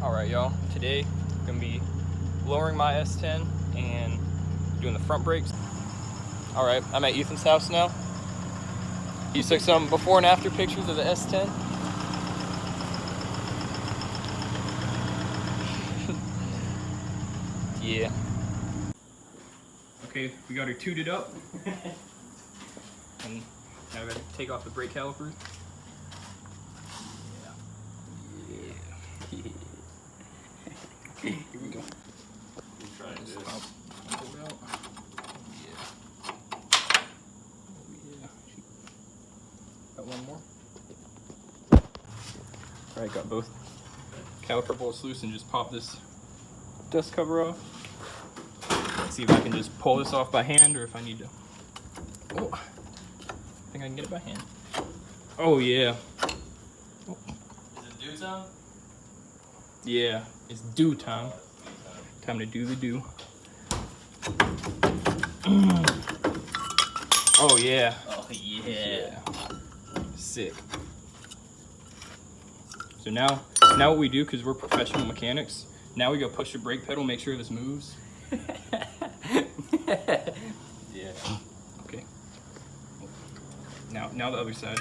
Alright y'all, today I'm going to be lowering my S10 and doing the front brakes. Alright, I'm at Ethan's house now. He took some before and after pictures of the S10. Yeah. Okay, we got her tooted up. And now we got to take off the brake calipers. Yeah. Here we go. Try this. Pull it out. Yeah. Oh yeah. Got one more. Alright, got both caliper bolts loose and just pop this dust cover off. See if I can just pull this off by hand or if I need to. Oh, I think I can get it by hand. Oh yeah. Oh. Is it due time? Yeah, it's do time. Time to do the do. Oh yeah. Oh yeah. Sick. So now what we do, because we're professional mechanics, now we go push the brake pedal, make sure this moves. Yeah. Okay. Now the other side.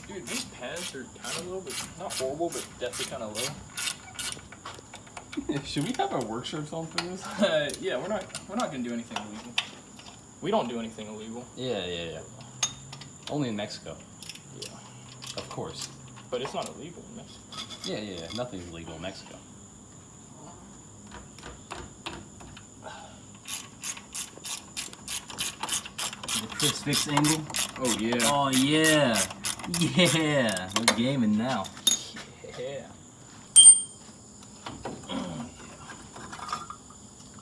Dude, these pads are kind of low, but not horrible, but definitely kind of low. Should we have our work shirts on for this? Yeah, we're not gonna do anything illegal. We don't do anything illegal. Yeah. Only in Mexico. Yeah. Of course. But it's not illegal in Mexico. Yeah. Nothing's legal in Mexico. The Chris Fix angle. Oh yeah. Oh yeah. Yeah. We're gaming now. Yeah.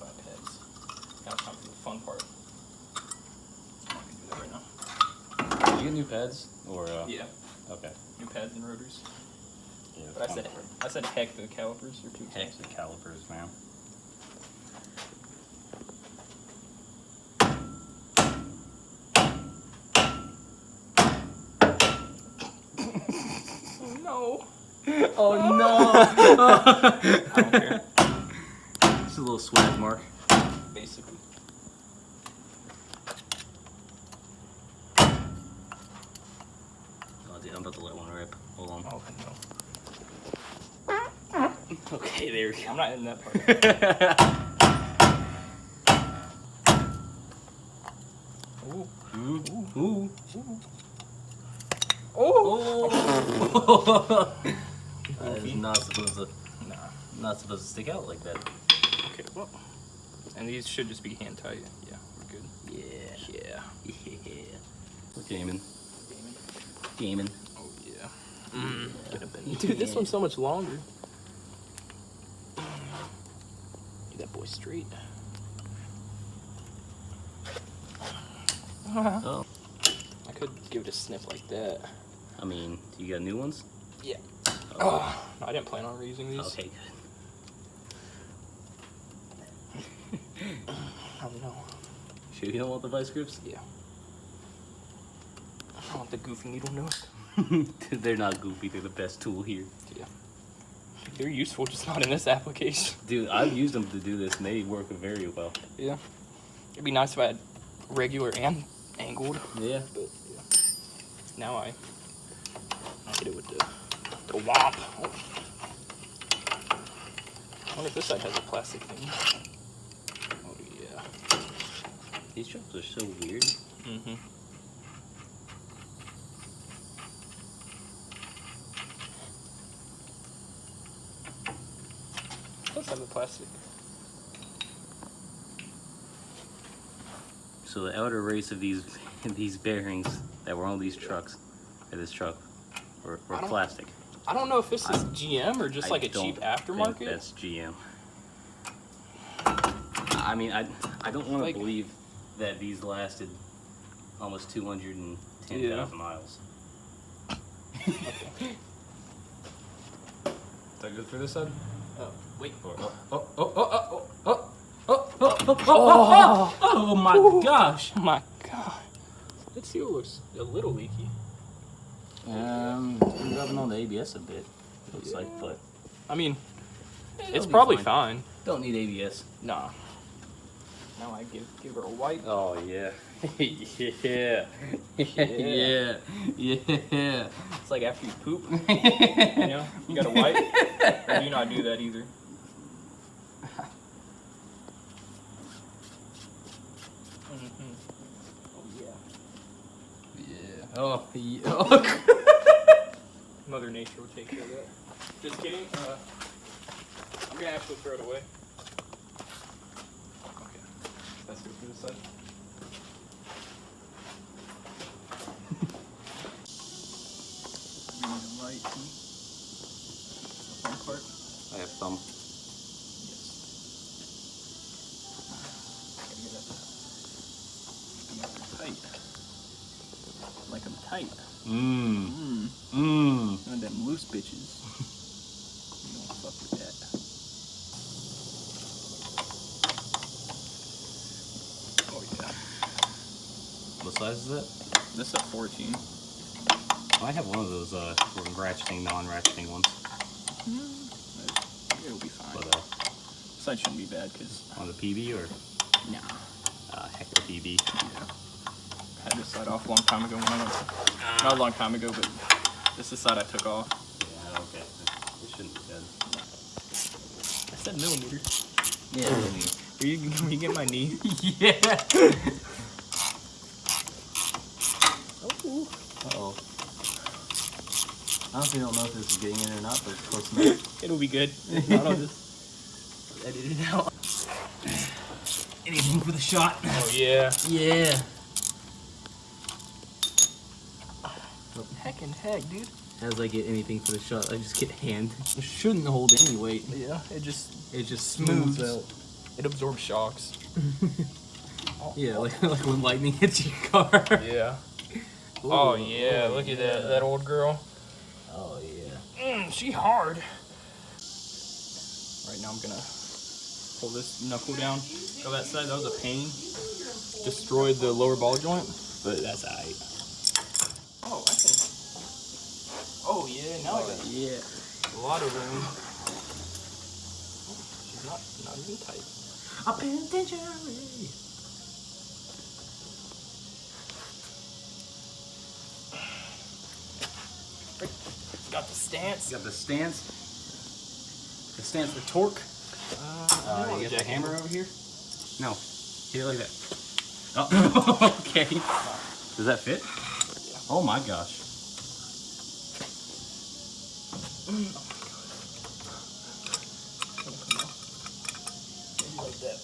Buy pads. Now it's time for the fun part. I can do that right now. You get new pads or Yeah. Okay. New pads and rotors. Yeah. But I said heck the calipers are too Heck the calipers, man. No. Oh no! I don't care. Just a little swag mark. Basically. Oh dude, I'm about to let one rip. Hold on. Oh no. Okay, there we go. I'm not in that part. Ooh. Oh! That is not supposed to. Nah. Not supposed to stick out like that. Okay, well. And these should just be hand tight. Yeah, we're good. Yeah. Yeah. Yeah. We're gaming. Gaming. Oh yeah. Dude, this one's so much longer. Get that boy straight. Oh. I could give it a snip like that. I mean, do you got new ones? Yeah. Oh. No, I didn't plan on reusing these. Okay, good. Oh no. Sure you don't want the vice grips? Yeah. I don't want the goofy needle nose. They're not goofy, they're the best tool here. Yeah. They're useful, just not in this application. Dude, I've used them to do this and they work very well. Yeah. It'd be nice if I had regular and angled. Yeah. But yeah. Now I hit it with the wop. Oh. I wonder if this side has a plastic thing. Oh yeah. These trucks are so weird. Mm-hmm. Let's have the plastic. So the outer race of these bearings that were on these trucks, or this truck, were plastic. I don't know if this is GM or just like a don't cheap aftermarket. think that's GM. I mean, I don't want to Like- believe that these lasted almost 210,000 miles. Is that good for this side? Oh, wait for it. Oh Oh my gosh! my god. H2O looks a little leaky. It's been rubbing on the ABS a bit. It looks like, but I mean, it'll it's be probably fine. Don't need ABS. Nah. Now I give her a wipe. Oh yeah, yeah, yeah, yeah. It's like after you poop, you know, you gotta wipe. Or do you not do that either? Oh yeah. Oh, Mother Nature will take care of that. Just kidding. I'm gonna actually throw it away. Okay. That's good for this side. We need a light heat. That's the fun part. I have thumb. Gotta get that. Like I'm tight. One of them loose bitches. You don't fuck with that. Oh yeah. What size is it? This is a 14. I have one of those ratcheting, non-ratcheting ones. It'll be fine. But This side shouldn't be bad because. on the PB or? Nah. Heck the PB. Yeah. I had this side off a long time ago when I went. Not a long time ago, but this is the side I took off. Yeah, okay. It shouldn't be bad. I said millimeter. Yeah, millimeter. Will you get my knee? Yeah. Oh. Uh-oh. I honestly don't know if this is getting in or not, but it's close enough. It'll be good. If not, I'll just edit it out. Anything for the shot? Oh yeah. Yeah. Heck, dude. As I get anything for the shot, I just get hand. It shouldn't hold any weight. Yeah, it just smooths smooths out. It absorbs shocks. Yeah, like when lightning hits your car. Yeah. Ooh, Oh yeah, look at that old girl. Oh yeah. She hard. Right now I'm gonna pull this knuckle down. Go that side. That was a pain. Destroyed the lower ball joint, but that's alright. Oh, I can. Oh yeah, now I got a lot of room. Oh, she's not even tight. A penitentiary. Got the stance. You got the stance. The stance for torque. You got the hammer over here? No. Hit it like that. Oh, okay. Does that fit? Yeah. Oh my gosh. Maybe like that.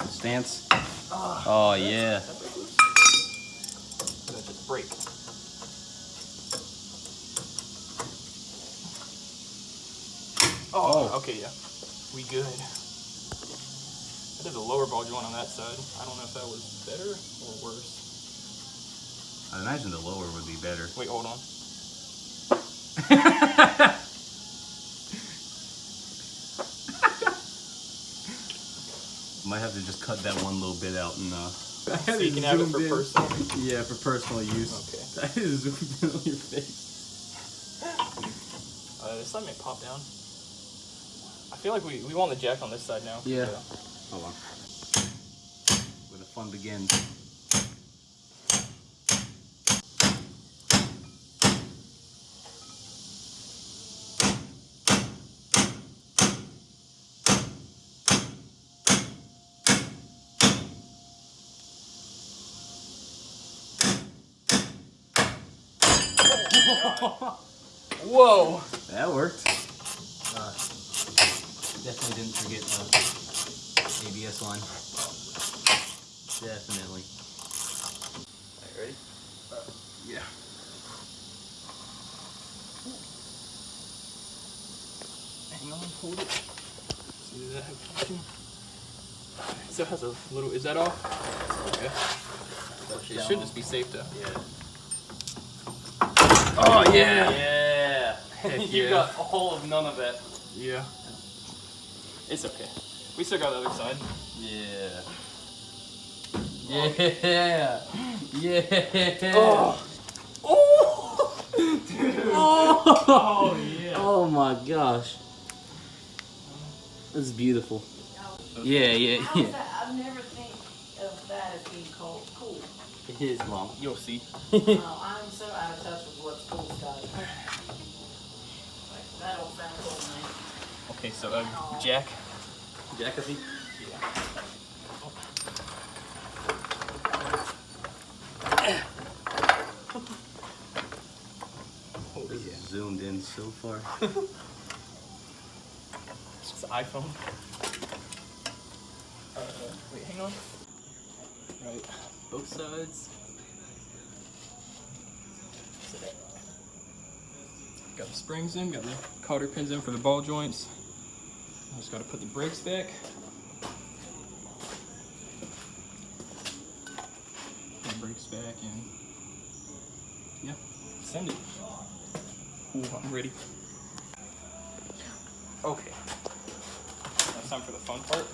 Stance. Oh yeah. That's loose. And then just break. Oh, okay, yeah. We good. I did the lower ball joint on that side. I don't know if that was better or worse. I imagine the lower would be better. Wait, hold on. Might have to just cut that one little bit out and So you can have it for personal. Yeah, for personal use. Okay. That is zoomed in on your face. This side may pop down. I feel like we want the jack on this side now. Yeah. Hold on. Where the fun begins. Whoa! That worked. Definitely didn't forget ABS line. Definitely. Alright, ready? Yeah. Hang on, hold it. See that action? So it has a little. Is that off? Okay. It should just be safe though. Yeah. Oh yeah! Yeah! You Yeah. got all of none of that. Yeah. It's okay. We still got the other side. Yeah. Yeah. Yeah. Oh. Oh. Dude. Oh. Yeah. Oh my gosh. This is beautiful. Yeah, yeah, yeah. I've never think of that as being cool. It is, Mom. You'll see. No, I'm so out of touch with what's cool, Scotty. Like, that don't sound cool, man. Okay, so Jack. Jackassy? Oh, This is zoomed in so far. It's just an iPhone. Wait, hang on. Right, both sides. Got the springs in, got the cotter pins in for the ball joints. I just gotta put the brakes back. Put the brakes back and yeah, send it. Ooh, I'm ready. Okay. Now it's time for the fun part.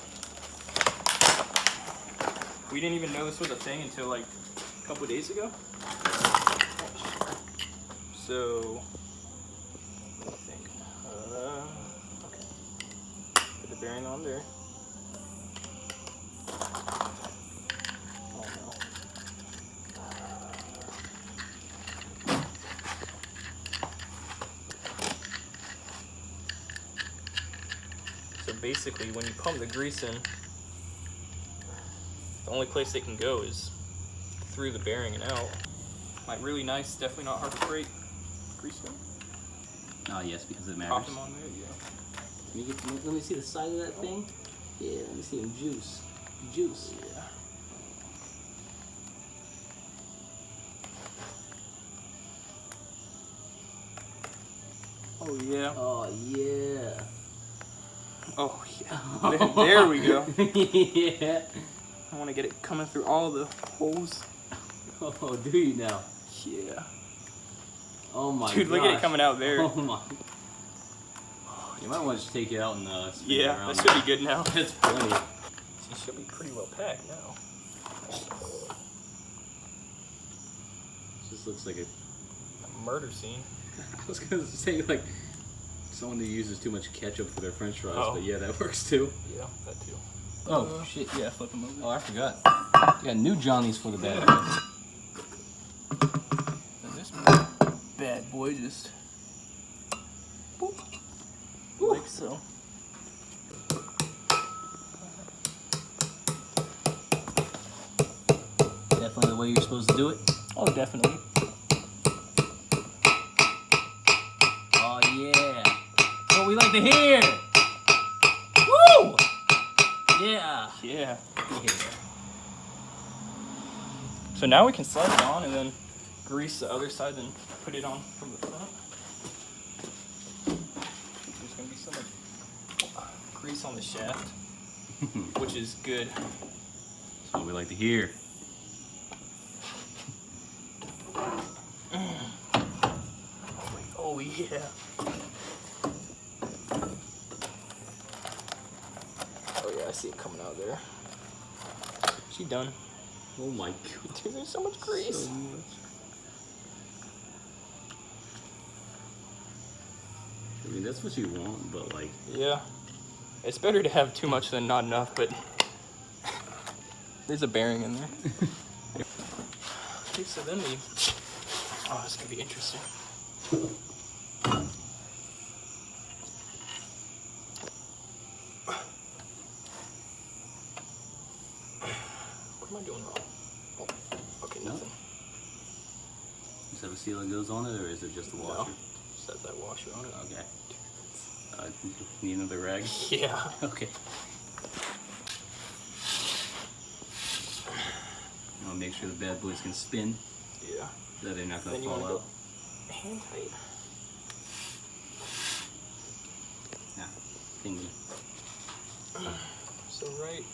We didn't even know this was a thing until like a couple of days ago. So, what do you think? Okay. Put the bearing on there. Oh no. So basically, when you pump the grease in, the only place they can go is through the bearing and out. Like really nice, definitely not hard to break. Grease them. Oh yes, because it matters. Pop them on there, yeah. Let me see the side of that thing. Yeah, let me see them juice. Juice. Yeah. Oh yeah. Oh yeah. Oh yeah. There we go. Yeah. I want to get it coming through all the holes. Oh, do you now? Yeah. Oh my god. Dude, look at it coming out there. Oh my. You might want to just take it out and spin it Yeah, around. that should be good now. That's plenty. She should be pretty well packed now. This looks like a Murder scene. I was gonna say like someone who uses too much ketchup for their French fries, Oh. but yeah, that works too. Yeah, that too. Oh shit! Yeah, flip them over. Oh, I forgot. You got new Johnnies for the bad boy. And this bad boy just boop, like so. Definitely the way you're supposed to do it. Oh, definitely. Oh yeah. What we like to hear. Woo! Yeah. Yeah. Yeah. So now we can slide it on and then grease the other side and put it on from the front. There's gonna be so much grease on the shaft, which is good. That's what we like to hear. Oh yeah. Oh yeah, I see it coming out there. She done. Oh my god. Dude, there's so much grease. So much. I mean, that's what you want, but like. Yeah. It's better to have too much than not enough, but there's a bearing in there. Okay, so then we... Oh, this could be interesting. What am I doing wrong? Oh, okay, nothing. Does that have a seal that goes on it, or is it just a washer? No, just have that washer on it. Okay. Need another rag? Yeah. Okay. I'll make sure the bad boys can spin, Yeah. that they're not going Then to you fall want to out. go hand tight. Yeah, thingy. So right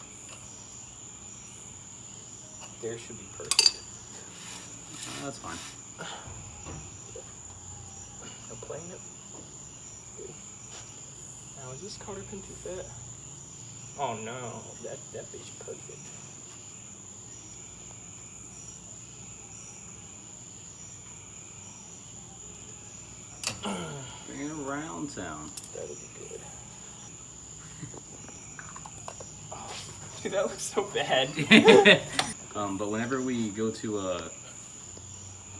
there should be perfect. That's fine. I'm playing it. Good. Now is this cotter pin too fat? Oh no, that bitch perfect. one sound. That'll be good. Oh, dude, that looks so bad. But whenever we go to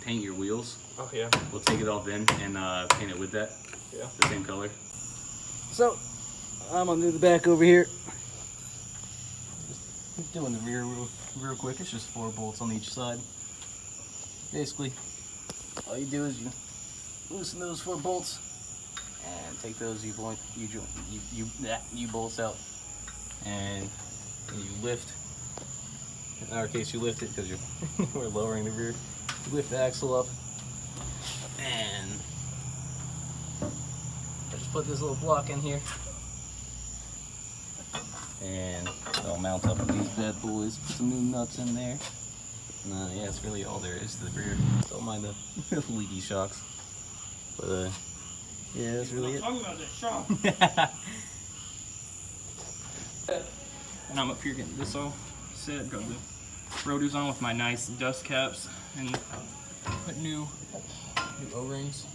paint your wheels, Oh yeah. we'll take it off in and paint it with that. Yeah. The same color. So, I'm gonna do the back over here. Just doing the rear real quick. It's just 4 bolts on each side. Basically, all you do is you loosen those 4 bolts and take those U-bolts out, and you lift. In our case, you lift it because we're lowering the rear. You lift the axle up, and I just put this little block in here, and I'll mount up with these bad boys. Put some new nuts in there. And yeah, that's really all there is to the rear. Don't mind the leaky shocks, but yeah, that's really it. Talking about that shock. And I'm up here getting this all set. Got the rotors on with my nice dust caps, and put new O-rings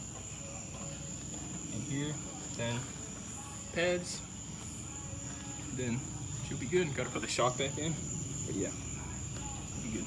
in here. Then pads. Then she'll be good. Got to put the shock back in. But yeah, it'll be good.